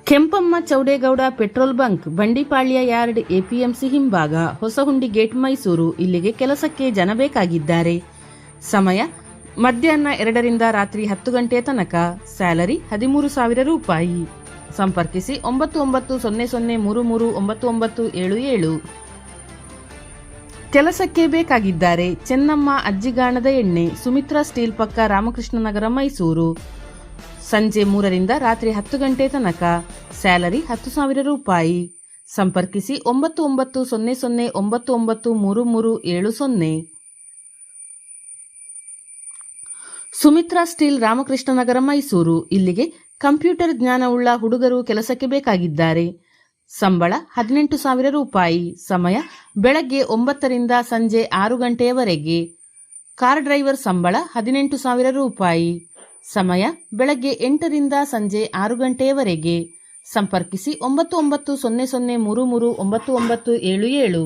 Kempamma Chowdegowda petrol bunk, Bandipalya yard, APMC ಹಿಂಭಾಗ, ಹೊಸಹುಂಡಿ gate, Mysuru. ಇಲ್ಲಿಗೆ ಕೆಲಸಕ್ಕೆ ಜನ ಬೇಕಾಗಿದ್ದಾರೆ. ಸಮಯ ಮಧ್ಯಾಹ್ನ 2 ರಿಂದ ರಾತ್ರಿ 10 ಗಂಟೆ ತನಕ. ಸ್ಯಾಲರಿ 13,000 ರೂಪಾಯಿ. ಸಂಪರ್ಕಿಸಿ 9900339977. ಕೆಲಸಕ್ಕೆ ಬೇಕಾಗಿದ್ದಾರೆ. ಚೆನ್ನಮ್ಮ ಅಜ್ಜಿಗಾಣದ ಎಣ್ಣೆ, ಸುಮಿತ್ರಾ ಸ್ಟೀಲ್ ಪಕ್ಕ, ರಾಮಕೃಷ್ಣ ನಗರ, ಮೈಸೂರು. ಸಂಜೆ 3 ರಿಂದ ರಾತ್ರಿ 10 ಗಂಟೆ ತನಕ. ಸ್ಯಾಲರಿ 10,000 ರೂಪಾಯಿ. ಸಂಪರ್ಕಿಸಿ 9900993370. ಸುಮಿತ್ರಾ ಸ್ಟೀಲ್, ರಾಮಕೃಷ್ಣ ನಗರ, ಮೈಸೂರು. ಇಲ್ಲಿಗೆ ಕಂಪ್ಯೂಟರ್ ಜ್ಞಾನವುಳ್ಳ ಹುಡುಗರು ಕೆಲಸಕ್ಕೆ ಬೇಕಾಗಿದ್ದಾರೆ. ಸಂಬಳ 18,000 ರೂಪಾಯಿ. ಸಮಯ ಬೆಳಗ್ಗೆ 9 ರಿಂದ ಸಂಜೆ 6 ಗಂಟೆಯವರೆಗೆ. ಕಾರ್ ಡ್ರೈವರ್ ಸಂಬಳ 18,000 ರೂಪಾಯಿ. ಸಮಯ ಬೆಳಗ್ಗೆ 8 ರಿಂದ ಸಂಜೆ 6 ಗಂಟೆಯವರೆಗೆ. ಸಂಪರ್ಕಿಸಿ 9900339977.